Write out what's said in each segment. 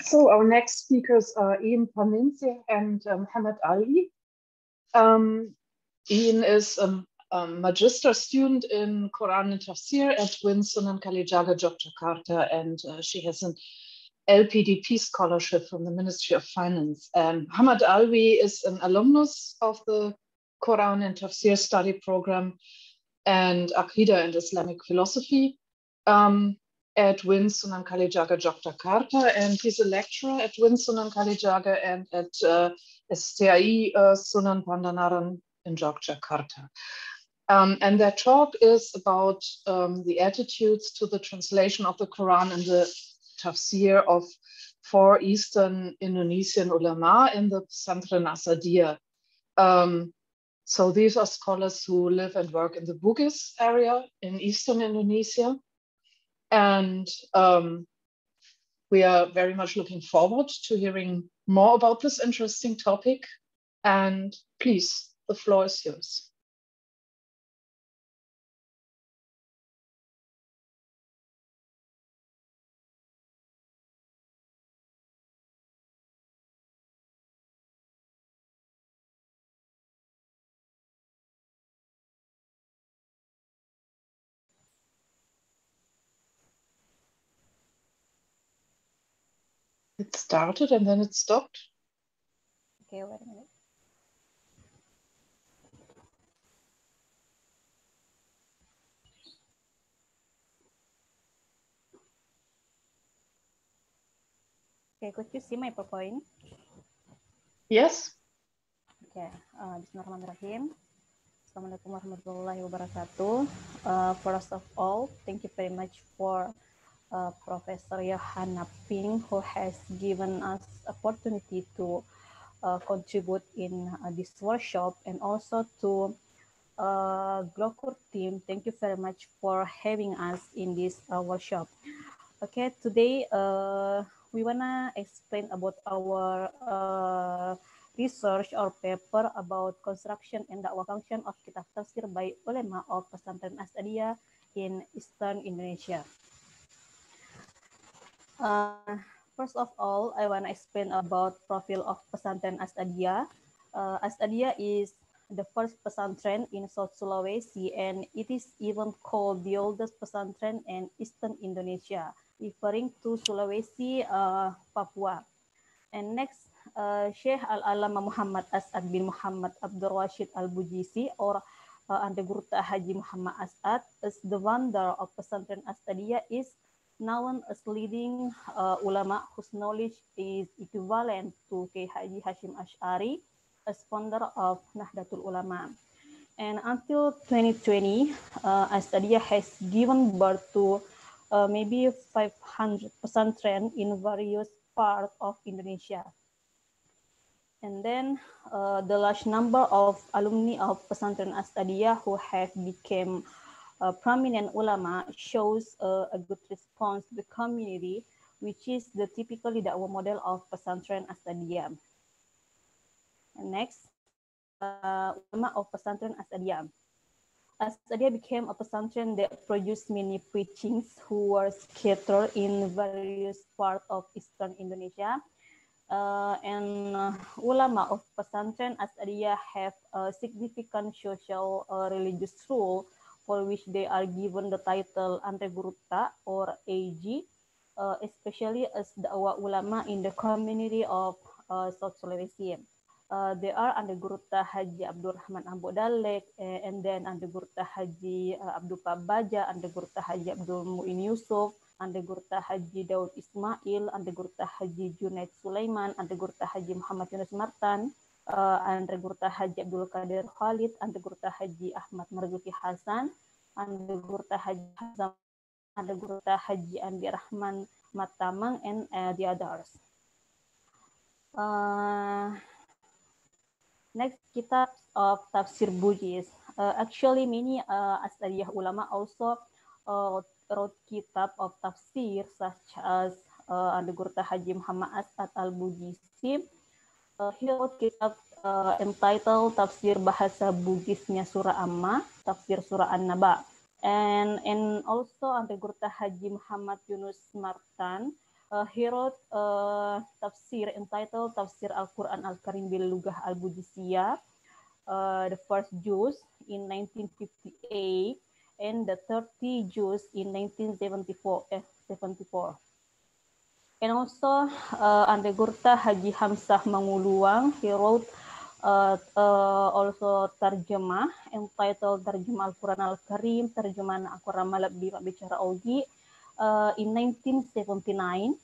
So our next speakers are Ian Paninse and Hamad Ali. Ian is a magister student in Quran and Tafsir at WIN Sunan Kalijaga, Yogyakarta, and she has an LPDP scholarship from the Ministry of Finance. And Hamad Alwi is an alumnus of the Quran and Tafsir study program and Aqidah and Islamic philosophy at WIN Sunan Kalijaga, Yogyakarta, and he's a lecturer at WIN Sunan Kalijaga and at STAI Sunan Pandanaran in Yogyakarta. And their talk is about the attitudes to the translation of the Quran and the tafsir of 4 Eastern Indonesian ulama in the Pesantren Asadiyah. So these are scholars who live and work in the Bugis area in Eastern Indonesia. And we are very much looking forward to hearing more about this interesting topic. And please, the floor is yours. It started and then it stopped. Okay, wait a minute. Okay, could you see my PowerPoint? Yes. Okay, Bismillahirrahmanirrahim. Assalamualaikum warahmatullahi wabarakatuh. First of all, thank you very much for Professor Johanna Ping, who has given us opportunity to contribute in this workshop, and also to Glokur team. Thank you very much for having us in this workshop. Okay, today we wanna explain about our research or paper about construction and dakwah function of kitab tafsir by ulama of Pesantren Asadiyah in Eastern Indonesia. First of all, I want to explain about profile of Pesantren Asadiyah. Asadiyah is the first pesantren in South Sulawesi, and it is even called the oldest pesantren in Eastern Indonesia, referring to Sulawesi, Papua. And next, Sheikh Al-Alama Muhammad As'ad bin Muhammad Abdul Rashid Al-Bujisi, or Andegurta Haji Muhammad As'ad, is the founder of Pesantren Asadiyah, is known as leading ulama whose knowledge is equivalent to K. Haji Hashim Ash'ari as founder of Nahdlatul Ulama. And until 2020, Asadiyah has given birth to maybe 500 pesantren in various parts of Indonesia. And then the large number of alumni of Pesantren Asadiyah who have become prominent ulama shows a good response to the community, which is the typically dakwah model of Pesantren Asadiyah. And next, ulama of Pesantren Asadiyah. Asadiyah became a pesantren that produced many preachings who were scattered in various parts of Eastern Indonesia. Ulama of Pesantren Asadiyah have a significant social religious role, for which they are given the title Ante Gurutta or AG, especially as dakwah ulama in the community of South Sulawesi. They are Ante Gurutta Haji Abdul Rahman Ambo Dalek, and then Ante Gurutta Haji Abdul Pabaja, Ante Gurutta Haji Abdul Muin Yusuf, Ante Gurutta Haji Daud Ismail, Ante Gurutta Haji Junaid Sulaiman, Ante Gurutta Haji Muhammad Yunus Martan, Ante Gurutta Haji Abdul Qadir Khalid, Ante Gurutta Haji Ahmad Marzuki Hasan, Ante Gurutta Haji Hazam, Ante Gurutta Haji Andi Rahman Matamang, and the others. Next, kitab of Tafsir Bugis. Actually, many Asadiyah ulama also wrote kitab of tafsir, such as Ante Gurutta Haji Muhammad As'ad Al-Bugisi. He wrote kitab entitled Tafsir Bahasa Bugisnya Surah Amma, Tafsir Surah An-Naba. And also Ante Gurutta Haji Muhammad Yunus Martan He wrote tafsir entitled Tafsir Al-Quran Al-Karim bil Lughah Al-Bujiziyah, the first juz in 1958 and the 30 juz in 1974. And also under Gurta Haji Hamzah Manguluang, he wrote also tarjemah entitled Tarjemah Al-Quran Al-Karim, Terjemahan Al-Quran Malabdi Bicara Ogi in 1979.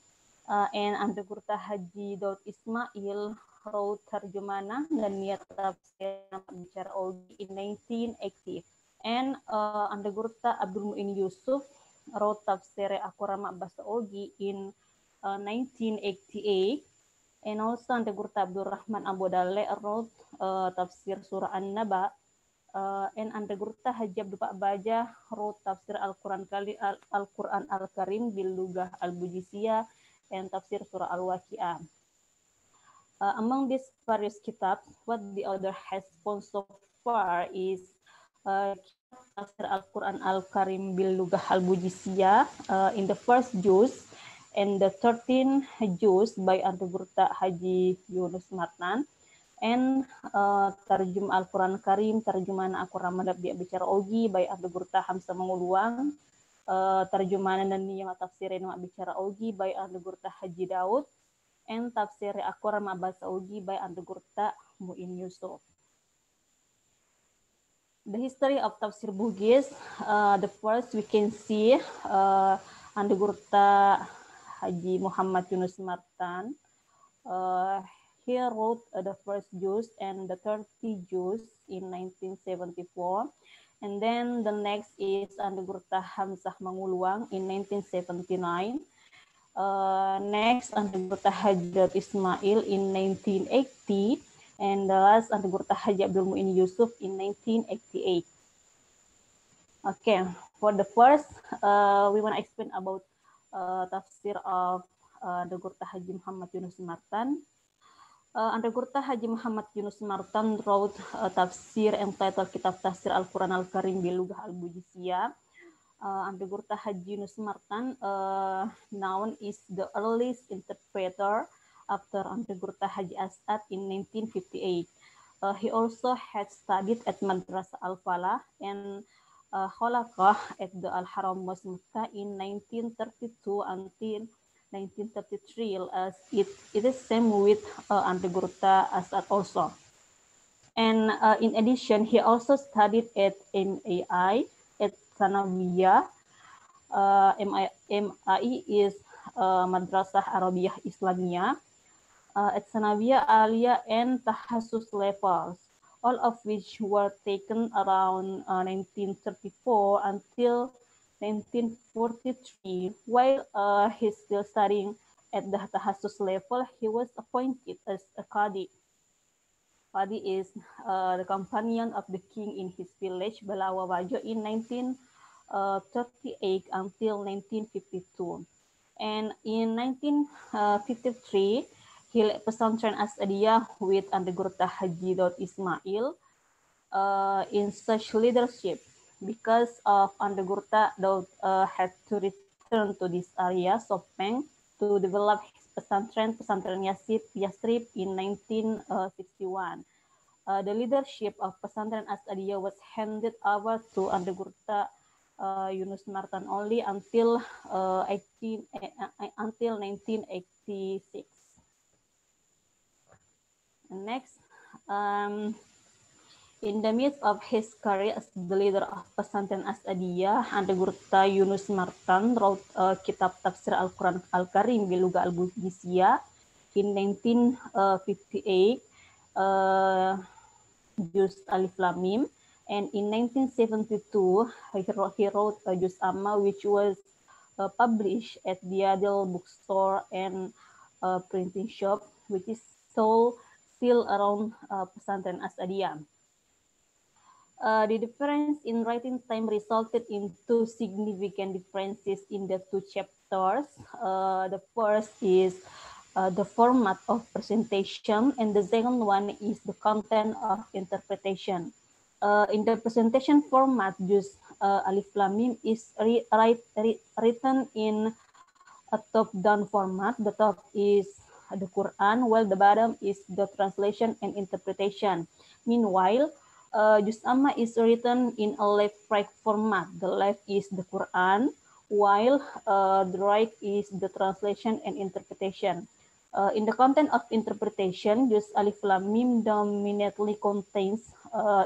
And under Gurta Haji Daud Ismail wrote Tarjemana dan Niat Tafsir Bicara Ogi in 1980. And under Gurta Abdul Muin Yusuf wrote Tafsir Al-Quran Bahasa Ogi in 1988. And also under Gurta Abdul Rahman Abu Dale wrote Tafsir Surah An-Naba. And under Gurta Haji Abdul Pak Baja wrote Tafsir Al-Quran Al-Karim bil Lughah Al-Bujiziyah and Tafsir Surah Al-Waqi'ah. Among these various kitabs, what the author has found so far is Tafsir Al-Quran Al-Karim bil Lughah Al-Bujiziyah in the first juz and the 13 juz by Ante Gurta Haji Yunus Martan, and Tarjum Al-Quran Karim, Tarjuman Al-Quran Madabdi Bicara Ogi by Ante Gurta Hamzah Manguluang, Tarjumanan dan Niyah Tafsirin Bicara Ogi by Ante Gurta Haji Daud, and Tafsir Al-Quran Bahasa Ogi by Ante Gurta Muin Yusuf. The history of Tafsir Bugis, the first we can see Ante Gurta Haji Muhammad Yunus Martan. He wrote the first juz and the 30 juz in 1974. And then the next is Ante Gurta Hamzah Manguluang in 1979. Next, Ante Gurta Haji Daud Ismail in 1980. And the last, Ante Gurta Haji Abdul Muin Yusuf in 1988. Okay, for the first, we want to explain about tafsir of the Gurta Haji Muhammad Yunus Martan. Ante Gurta Haji Muhammad Yunus Martan wrote a tafsir entitled Kitab Tafsir Al-Quran Al-Karim bil Lughah Al-Bujiziyah. Ante Gurta Haji Yunus Martan known is the earliest interpreter after Ante Gurta Haji As'ad in 1958. He also had studied at Madrasah Al-Falah and Khalaqah at the Al-Haram Mosque Mecca in 1932 until 1933, as it is same with Ante Gurta As'ad also. And in addition, he also studied at MAI at Sanawiyah. MAI is Madrasah Arabiyah Islamiyah at Sanawiyah Aliyah and Tahassus levels, all of which were taken around 1934 until 1943. While he's still studying at the Tahassus level, he was appointed as a Qadi. Qadi is the companion of the king in his village, Balawa Wajo, in 1938 until 1952. And in 1953, he led pesantren As'adiyah with Ante Gurta Haji Daud Ismail in such leadership. Because of Ante Gurta, Daud had to return to this area, Sopeng, to develop his pesantren Yasrib in 1961. The leadership of pesantren As'adiyah was handed over to Ante Gurta Yunus Martan only until 1986. And next, in the midst of his career as the leader of pesantren As'adiyah, Ante Gurta Yunus Martan wrote Kitab Tafsir Al-Quran Al-Karim bil Lughah Al-Bujiziyah in 1958, Juz Alif Lam Mim, and in 1972 he wrote Juz Amma, which was published at Diadil Bookstore and printing shop, which is sold still around pesantren As'adiyah. The difference in writing time resulted in two significant differences in the two chapters. The first is the format of presentation, and the second one is the content of interpretation. In the presentation format, Juz Alif Lam Mim is written in a top-down format. The top is the Quran, while the bottom is the translation and interpretation. Meanwhile, Juz Amma is written in a left-right format. The left is the Quran, while the right is the translation and interpretation. In the content of interpretation, Juz Alif Lam Mim dominantly contains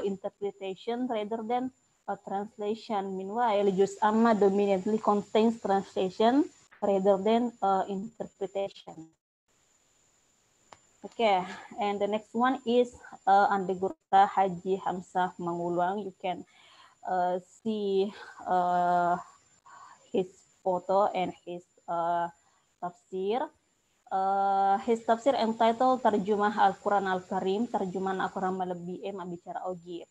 interpretation rather than a translation. Meanwhile, Juz Amma dominantly contains translation rather than interpretation. Okay, and the next one is Ande Gurta Haji Hamzah Manguluang. You can see his photo and his tafsir. His tafsir entitled Terjemah Al-Quran Al-Karim, Terjemahan Al-Quran Malabi Bicara Ogi.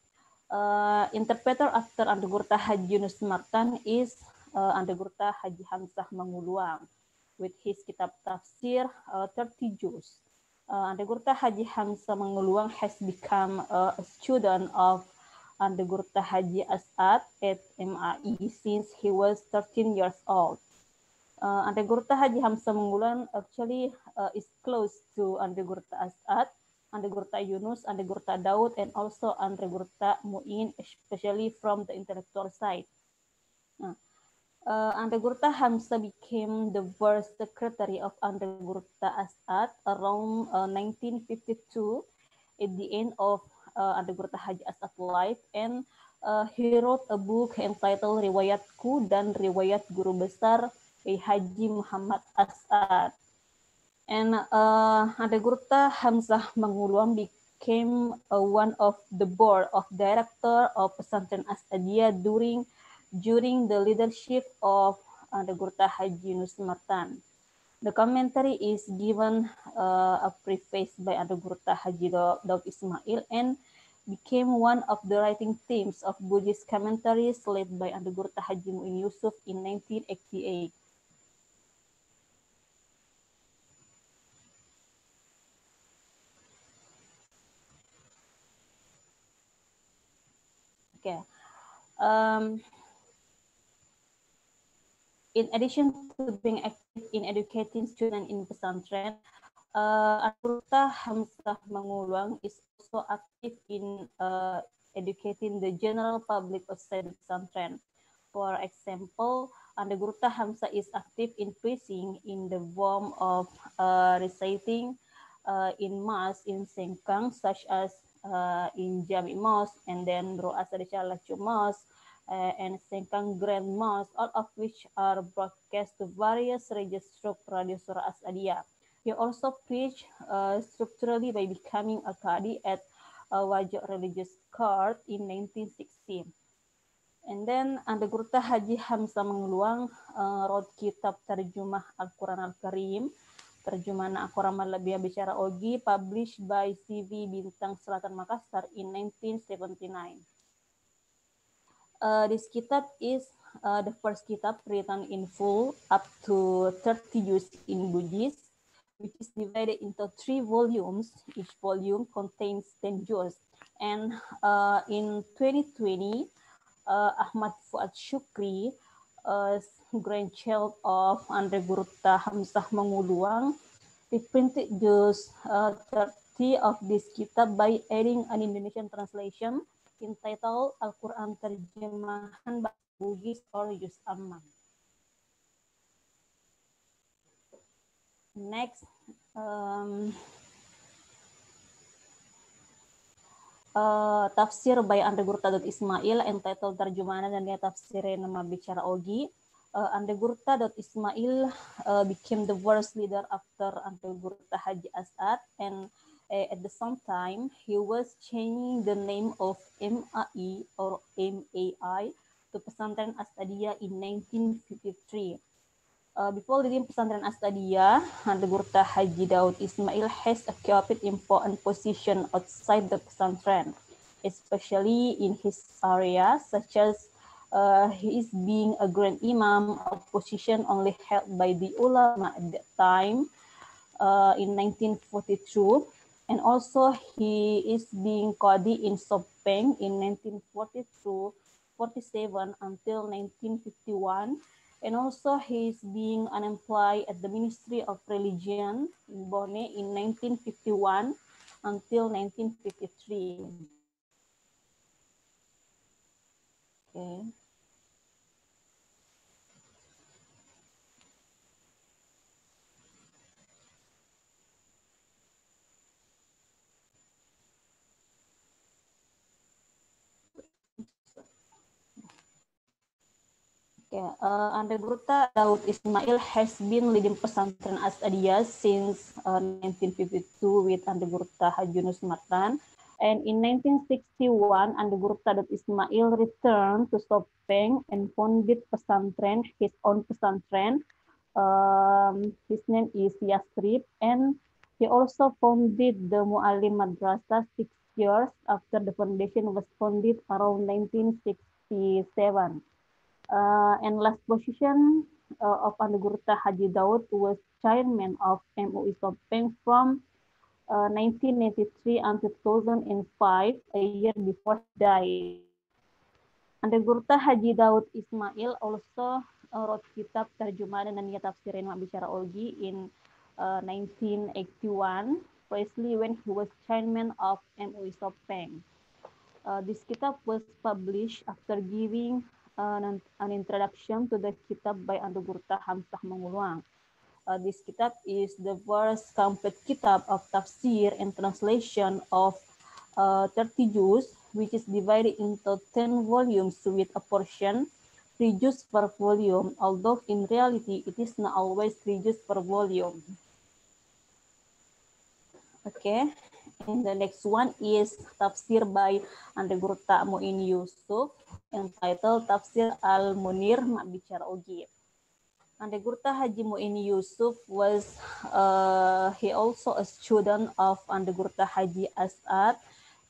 Interpreter after Ande Gurta Haji Yunus Martan is Ande Gurta Haji Hamzah Manguluang with his kitab tafsir 30 juz. Ande Gurta Haji Hamzah Manguluang has become a student of Ande Gurta Haji As'ad at MAI since he was 13 years old. Ande Gurta Haji Hamzah Manguluang actually is close to Ande Gurta As'ad, Ande Gurta Yunus, Ande Gurta Daud, and also Ande Gurta Mu'in, especially from the intellectual side. Ande Gurta Hamzah became the first secretary of Ande Gurta As'ad around 1952 at the end of Ande Gurta Haji As'ad life, and he wrote a book entitled Riwayatku dan Riwayat Guru Besar Haji Muhammad As'ad. And Ande Gurta Hamzah Manguluang became one of the board of director of Pesantren As'adiyah during the leadership of Ande Gurta Haji Yunus Martan. The commentary is given a preface by Ande Gurta Haji Daud Ismail and became one of the writing themes of Buddhist commentaries led by Ande Gurta Haji Mu'in Yusuf in 1988. Okay. In addition to being active in educating students in pesantren, Ande Gurta Hamzah Manguluang is also active in educating the general public outside the pesantren. For example, Ande Gurta Hamzah is active in preaching in the form of reciting in mass in Sengkang, such as in Jami Mosque, and then Ru'as Risalah Mosque, and Sengkang Grand Mosque, all of which are broadcast to various registered Radio Surah As'adiyah. He also preached structurally by becoming a Qadi at Wajak Religious Court in 1960. And then Ande Gurta Haji Hamzah Manguluang wrote kitab Terjemah Al-Quran Al-Karim, Terjemahan Al-Quran Malabi Bicara Ogi, published by CV Bintang Selatan Makassar in 1979. This kitab is the first kitab written in full up to 30 juz in Bugis, which is divided into 3 volumes. Each volume contains 10 juz. And in 2020, Ahmad Fuad Shukri, grandchild of Ande Gurta Hamzah Manguluang, reprinted juz 30 of this kitab by adding an Indonesian translation entitled Al-Quran Terjemahan Bahasa Bugis or Juz Amma. Next, tafsir by Ande Gurta Daud Ismail entitled Terjemahan dan Tafsirin Nama Bicara Ogi. Ande Gurta Daud Ismail became the first leader after Ande Gurta Haji As'ad, and at the same time, he was changing the name of MAI or MAI to Pesantren As'adiyah in 1953. Before leading Pesantren As'adiyah, Ande Gurta Haji Daud Ismail has occupied important position outside the pesantren, especially in his area, such as he is being a grand imam, a position only held by the ulama at that time in 1942. And also he is being Qadi in Sopeng in 1942-47 until 1951. And also he's being unemployed at the Ministry of Religion in Borneo in 1951 until 1953. Okay. Okay, Ande Gurta Daud Ismail has been leading pesantren Asadiyah since 1952 with Ande Gurta Hajunus Matan. And in 1961, Ande Gurta Daud Ismail returned to Sopeng and founded pesantren, his own pesantren. His name is Yastrib, and he also founded the Mu'alim Madrasah 6 years after the foundation was founded around 1967. And last position of Ande Gurta Haji Daud was chairman of MUI Sopeng from 1993 until 2005, a year before he died. Ande Gurta Haji Daud Ismail also wrote kitab Terjemahan dan Tafsirin Bicara Olgi in 1981, precisely when he was chairman of MUI Sopeng. This kitab was published after giving an introduction to the kitab by Ande Gurta Hamzah Manguluang. This kitab is the first complete kitab of tafsir and translation of 30 juz, which is divided into 10 volumes with a portion 3 juz per volume, although in reality it is not always 3 juz per volume. Okay, and the next one is tafsir by Ande Gurta Muin Yusuf entitled Tafsir Al-Munir Mak Bicara Ogi. Ande Gurta Haji Muin Yusuf was he also a student of Ande Gurta Haji As'ad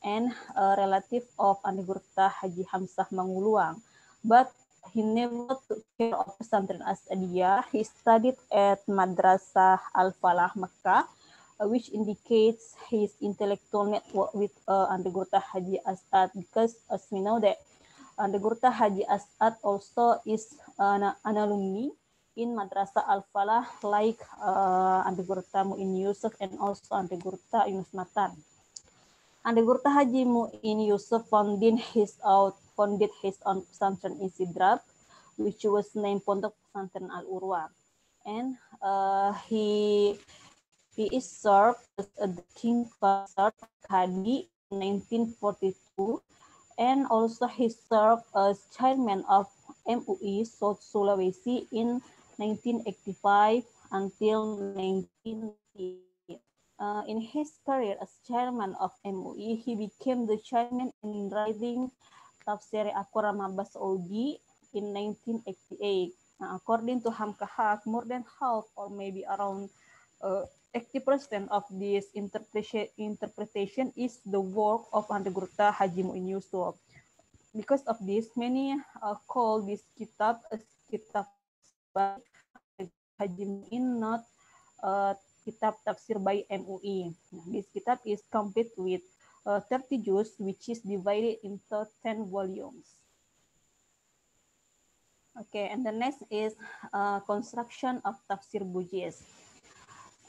and a relative of Ande Gurta Haji Hamzah Manguluang, but he never took care of pesantren As'adiyah. He studied at Madrasah Al-Falah Mekah, which indicates his intellectual network with Ande Gurta Haji As'ad, because as we know that Ande Gurta Haji As'ad also is an alumni in Madrasah Al-Falah, like Ande Gurta Muin Yusuf and also Ande Gurta Yunus Matan. Ande Gurta Haji Muin Yusuf founded his own pesantren in Sidrap, which was named Pondok Pesantren Al-Urwa. And he is served as the King Consort Kadi in 1942, and also he served as chairman of MUI South Sulawesi in 1985 until 1990. In his career as chairman of MUI, he became the chairman in writing Tafsir Al-Quran Mabas Ogi in 1988. According to Hamkahak, more than half or maybe around 80% of this interpretation is the work of Ande Gurta Haji Muin Yusuf. Because of this, many call this kitab as kitab by Haji Muin, not kitab tafsir by MUI. This kitab is complete with 30 juz, which is divided into 10 volumes. Okay, and the next is construction of tafsir Bugis.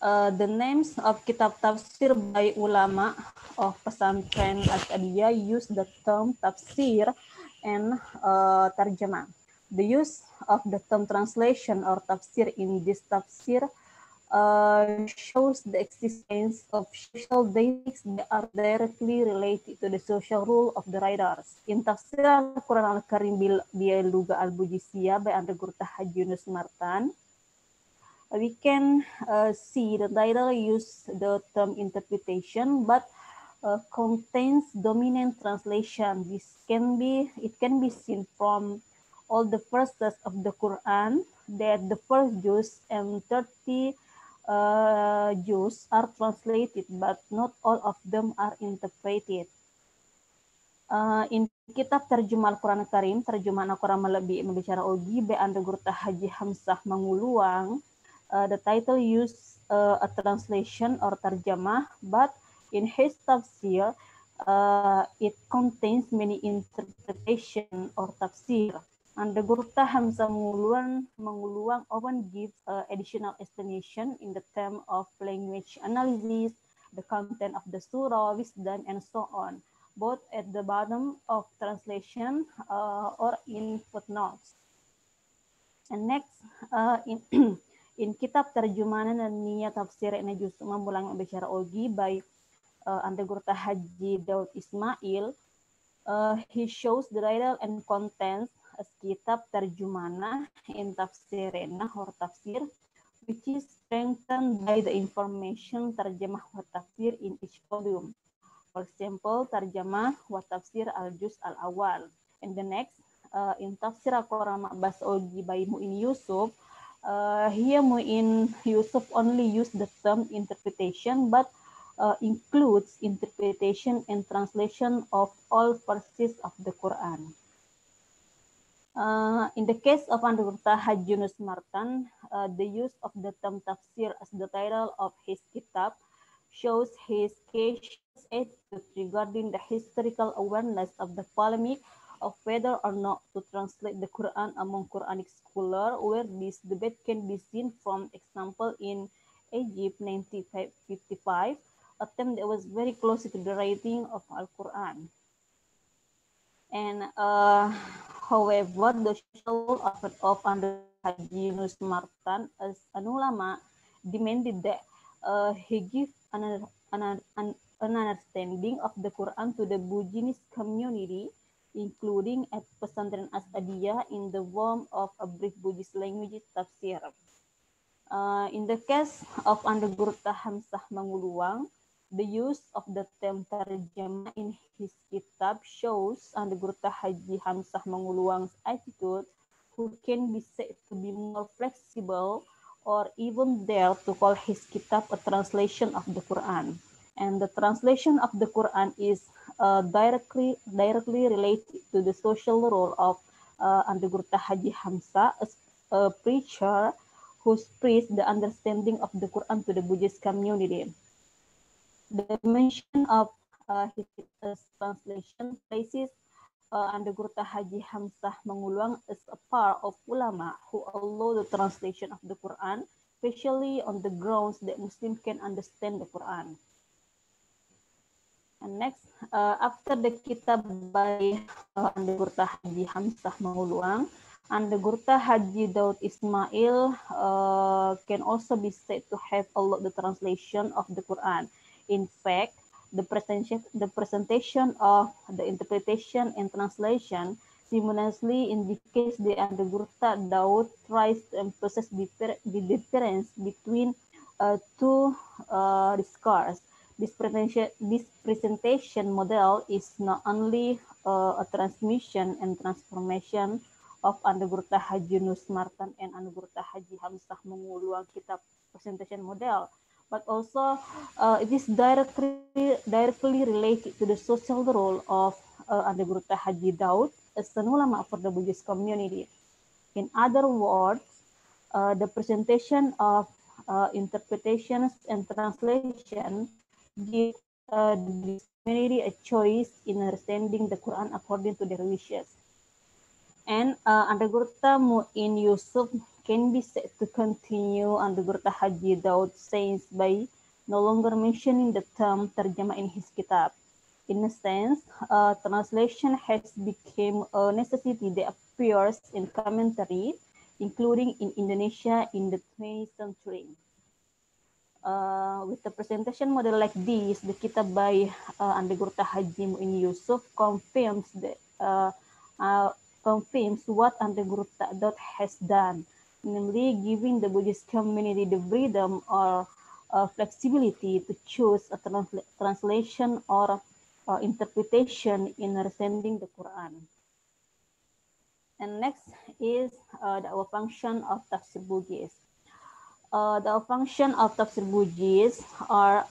The names of kitab tafsir by ulama of pesantren Asadiyah use the term tafsir and tarjamah. The use of the term translation or tafsir in this tafsir shows the existence of social dynamics that are directly related to the social rule of the writers. In Tafsir Al-Quran Al-Karim bil Luga Al-Bujisiyah by Ande Gurta Haji Yunus Martan, we can see the title use the term interpretation, but contains dominant translation. It can be seen from all the verses of the Quran that the first juz and 30 juz are translated, but not all of them are interpreted. In kitab Terjemah Al-Quran Karim, Terjemahan Al-Quran Bicara Ogi by Ande Gurta Haji Hamzah Manguluang, the title use a translation or tarjamah, but in his tafsir, it contains many interpretation or tafsir. And the Gurta Hamza Menguluang often gives additional explanation in the term of language analysis, the content of the surah, wisdom, and so on, both at the bottom of translation or in footnotes. And next, in in Kitab Terjemahan dan Niyat Tafsir Najus Mamulang Bicara Ogi by Anda Gurta Haji Daud Ismail, he shows the title and contents as Kitab Terjemana in Tafsirena or Tafsir, which is strengthened by the information Terjemah wa Tafsir in each volume. For example, Terjemah wa Tafsir al-Juz al-Awal. And the next, in Tafsir Al-Quran Bas Ogi by Mu'in Yusuf, here Mu'in Yusuf only used the term interpretation, but includes interpretation and translation of all verses of the Quran. In the case of Andaghurta Haji Yunus Martan, the use of the term tafsir as the title of his kitab shows his cautious attitude regarding the historical awareness of the polemic of whether or not to translate the Quran among Quranic scholars, where this debate can be seen from example in Egypt 1955, a term that was very close to the writing of Al-Quran. And however, the social role of Haji Yunus Martan as an ulama demanded that he give an understanding of the Quran to the Bujinist community, including at Pesantren Asadiyah in the form of a brief Bugis language tafsir. In the case of Andaghurta Hamzah Manguluang, the use of the term tarjama in his kitab shows Andaghurta Haji Hamzah Manguluang's attitude, who can be said to be more flexible or even dare to call his kitab a translation of the Quran. And the translation of the Quran is directly related to the social role of Andaghurta Haji Hamzah as a preacher who spreads the understanding of the Quran to the Buddhist community. The mention of his translation places Andaghurta Haji Hamzah Manguluang as a part of ulama who allow the translation of the Quran, especially on the grounds that Muslims can understand the Quran. And next, after the kitab by Andaghurta Haji Hamzah Manguluang, Andaghurta Haji Daud Ismail can also be said to have allowed the translation of the Quran. In fact, the presentation of the interpretation and translation simultaneously indicates the Andaghurta Daud tries to emphasize the difference between two discourse. This presentation model is not only a transmission and transformation of Andaghurta Haji Yunus Martan and Andaghurta Haji Hamzah Manguluang kitab presentation model, but also it is directly related to the social role of Andaghurta Haji Daud as an ulama for the Buddhist community. In other words, the presentation of interpretations and translation give the Buddhist community a choice in understanding the Quran according to their wishes. And Andaghurta Mu'in Yusuf can be said to continue Andaghurta Haji Daud sayings by no longer mentioning the term tarjama in his kitab. In a sense, translation has become a necessity that appears in commentary, including in Indonesia in the 20th century. With the presentation model like this, the kitab by Andaghurta Haji Mu'in Yusuf confirms what Andaghurta Daud has done, namely giving the Buddhist community the freedom or flexibility to choose a translation or interpretation in understanding the Quran. And next is the function of Tafsir Bugis. The function of Tafsir Bugis are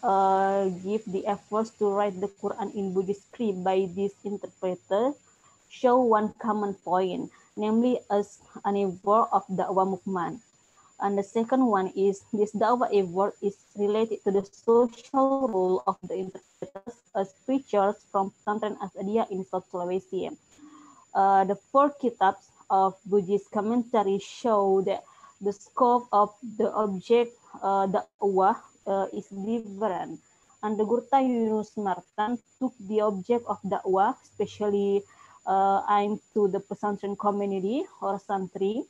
give the efforts to write the Quran in Buddhist script by this interpreter show one common point, namely as an effort of Da'wah movement. And the second one is this Da'wah effort is related to the social role of the interpreters as preachers from Pesantren Asadiyah in South Sulawesi. The four kitabs of Buddhist commentary show that the scope of the object dakwah is different. And the Gurta Yunus Martan took the object of dakwah, especially aimed to the pesantren community or santri.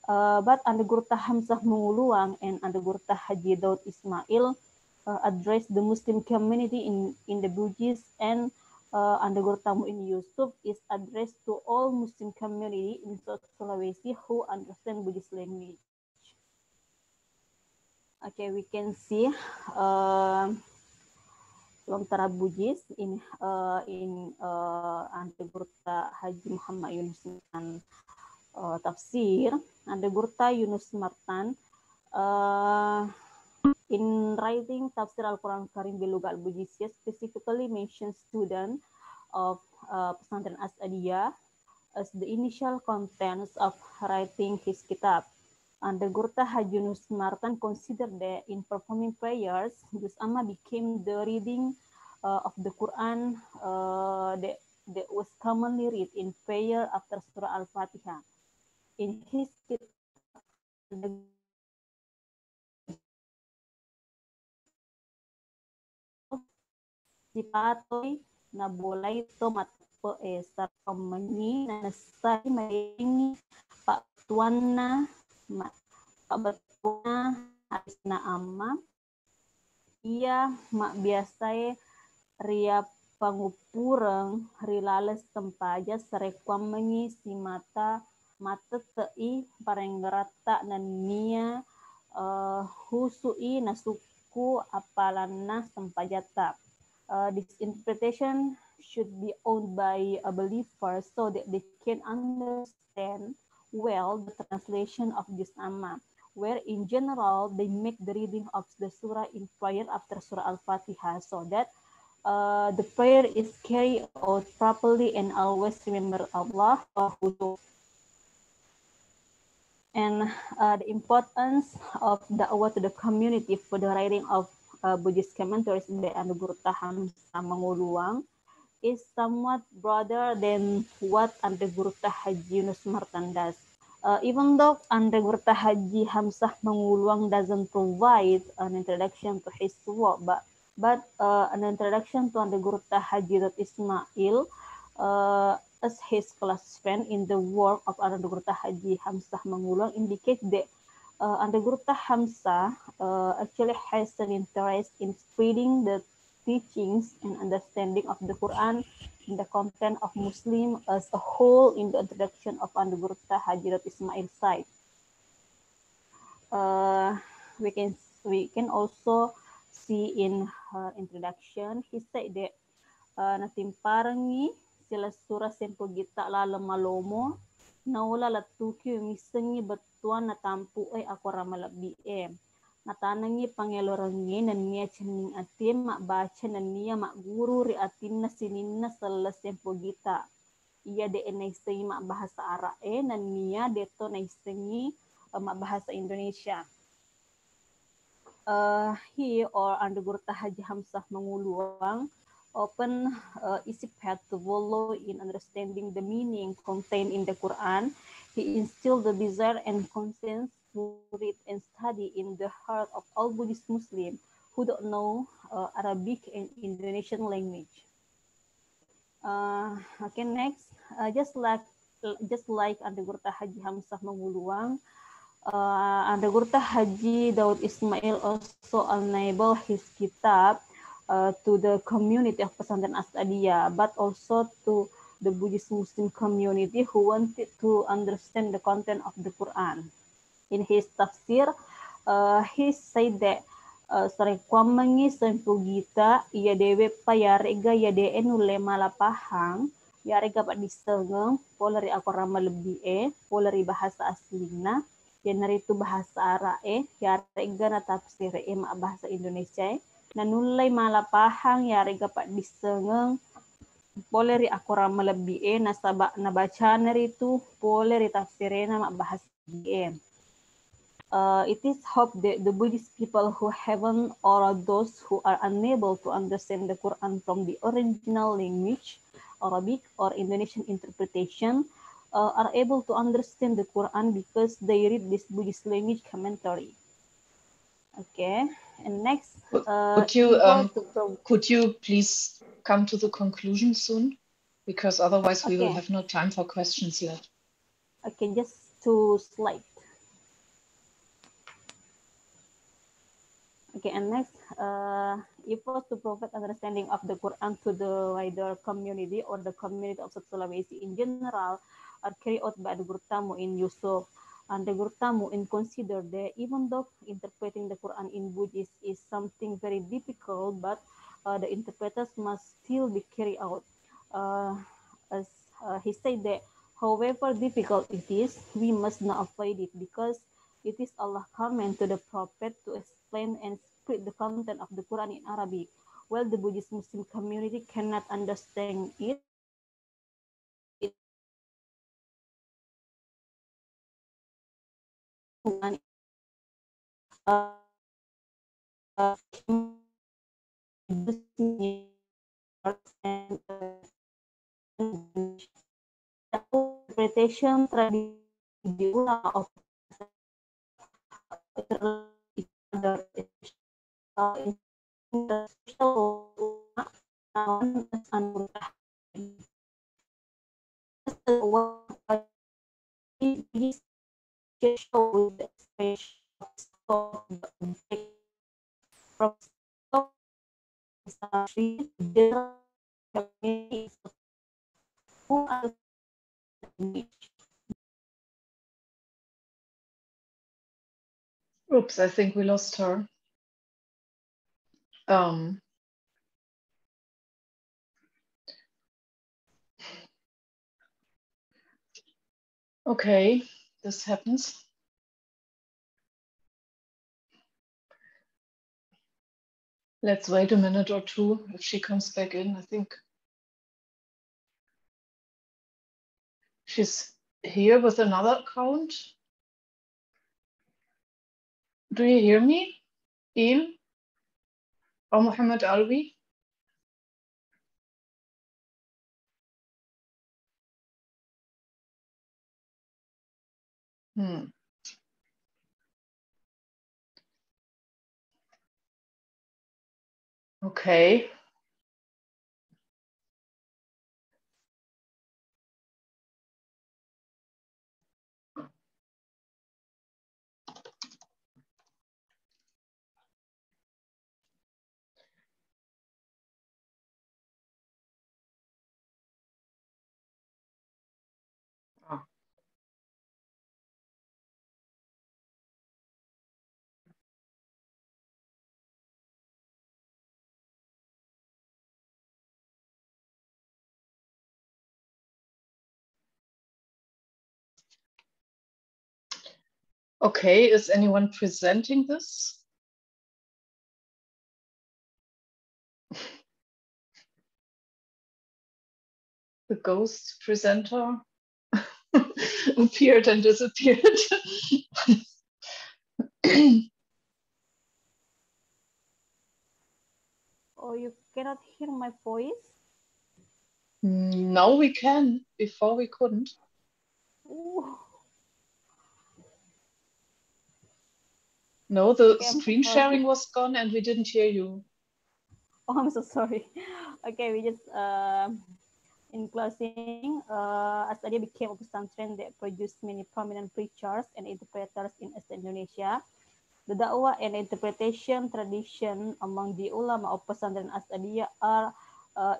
But Anda Gurta Hamzah Menguluang and Anda Gurta Haji Daud Ismail addressed the Muslim community in the Bugis, and Anda Gurta Muin Yusuf is addressed to all Muslim community in South Sulawesi who understand Buddhist language. Okay, we can see Lontara Bugis in Anda Gurta Haji Muhammad Yunus and tafsir. Anda Gurta Yunus Martan in writing Tafsir Al-Quran Karim Biluga Al-Bujisiyah specifically mentions student of Pesantren As'adiyah as the initial contents of writing his kitab. And the Gurta Haji Yunus Martan considered that in performing prayers, Juz Amma became the reading of the Quran that was commonly read in prayer after Surah Al-Fatihah. In his kitab, sipatoy na bulay to matpo sarta manyi na nasay mayengi patuan na pabatuan na alis na ama ia biasay ria pangupurang rilales tempaja sarekwam manyi si mata tei parenggerata na nia husui na suku apalanna sempajata. This interpretation should be owned by a believer so that they can understand well the translation of this amma, where in general they make the reading of the surah in prayer after Surah Al-Fatihah so that the prayer is carried out properly and always remember Allah or khusyuk. And the importance of da'wah to the community for the writing of Buddhist commentaries by Anda Gurta Hamzah Menguluang is somewhat broader than what Anda Gurta Haji Yunus Martan does. Even though Anda Gurta Haji Hamzah Menguluang doesn't provide an introduction to his work, but an introduction to Anda Gurta Haji Daud Ismail as his close friend in the work of Anda Gurta Haji Hamzah Menguluang indicate that Anda Gurta Hamzah actually has an interest in spreading the teachings and understanding of the Quran and the content of Muslim as a whole in the introduction of Anda Gurta Haji Daud Ismail side. We can also see in her introduction, he said that natimparangi sila surah sempo gita la malomo naula latuki misengi betuan natampu ako ramalabi natanangi pangelorangi nan niya cening atin mak baca nan niya mak guru ri atin na sininna sala sempo gita iya de enaisengi mak bahasa Arae nan niya deto naisengi mak bahasa Indonesia. He or Anda Gurta Haji Hamzah Menguluang open easy path to follow in understanding the meaning contained in the Quran. He instilled the desire and conscience to read and study in the heart of all Buddhist Muslims who don't know Arabic and Indonesian language. Okay, next, just like Anda Gurta Haji Hamzah Menguluang, Anda Gurta Haji Daud Ismail also enable his kitab to the community of Pesantren As'adiyah, but also to the Buddhist Muslim community who wanted to understand the content of the Quran. In his tafsir, he said that sarekwam mangi sempu gita ia dewe pa yarega ya de nule malapahang yarega pak disengeng polari akorama lebih polari bahasa aslina yang itu bahasa Arae yarega na tafsir mak bahasa Indonesia nanulay malapahang yarega pak disengeng poleri akorama lebih nasaba nabaca naritu poleri tafsirena mak bahasa it is hoped that the Buddhist people who haven't or those who are unable to understand the Quran from the original language, Arabic or Indonesian interpretation, are able to understand the Quran because they read this Buddhist language commentary. Okay, and next, could you please come to the conclusion soon? Because otherwise we will have no time for questions yet. Okay, just 2 slides. Okay, and next, efforts to provide understanding of the Quran to the wider community or the community of South Sulawesi in general are carried out by the Gurtamu in Yusuf. And the Gurtamu in consider that even though interpreting the Quran in Buddhist is something very difficult, but the interpreters must still be carried out. As he said that however difficult it is, we must not avoid it because it is Allah's command to the Prophet to explain and spread the content of the Quran in Arabic. While the Buddhist Muslim community cannot understand it, interpretation tradisi ulama of other in the social known as this show the expression of the object from general community who are Oops, I think we lost her. Okay, this happens. Let's wait a minute or two if she comes back in. I think she's here with another account. Do you hear me, Ian or Muhammad Alwi? Okay. Okay, is anyone presenting this? The ghost presenter appeared and disappeared. Oh, you cannot hear my voice? Now we can. Before we couldn't. Ooh. No, the screen sharing was gone and we didn't hear you. Oh, I'm so sorry. Okay, we just in closing, Astadia became a pesantren that produced many prominent preachers and interpreters in East Indonesia. The dakwah and interpretation tradition among the ulama of pesantren Astadia are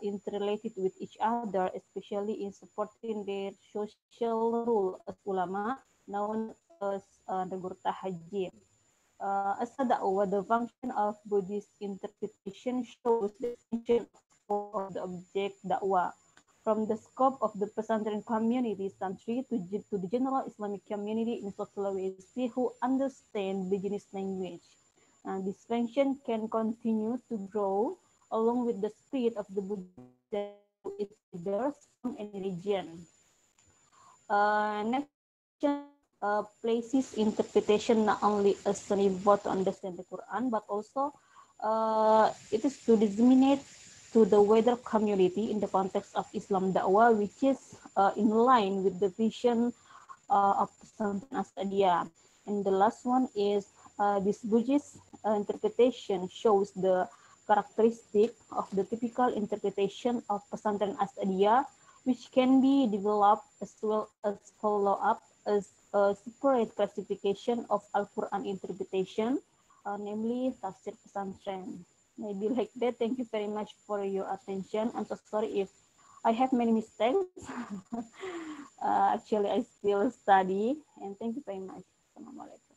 interrelated with each other, especially in supporting their social role as ulama, known as the Gurta Haji. As a da'wah, the function of Buddhist interpretation shows the extension of the object da'wah from the scope of the pesantren community santri to the general Islamic community in South Sulawesi who understand Buddhist language. This function can continue to grow along with the spirit of the Buddha its leaders from any region. Next places interpretation not only as an effort to understand the Quran, but also it is to disseminate to the wider community in the context of Islam Da'wah, which is in line with the vision of Pesantren Asadiyah. And the last one is this Buddhist interpretation shows the characteristic of the typical interpretation of Pesantren Asadiyah, which can be developed as well as follow up as a separate classification of Al-Quran interpretation, namely Tafsir Pesantren. Maybe like that. Thank you very much for your attention. I'm so sorry if I have many mistakes. Actually, I still study, and thank you very much. Assalamualaikum.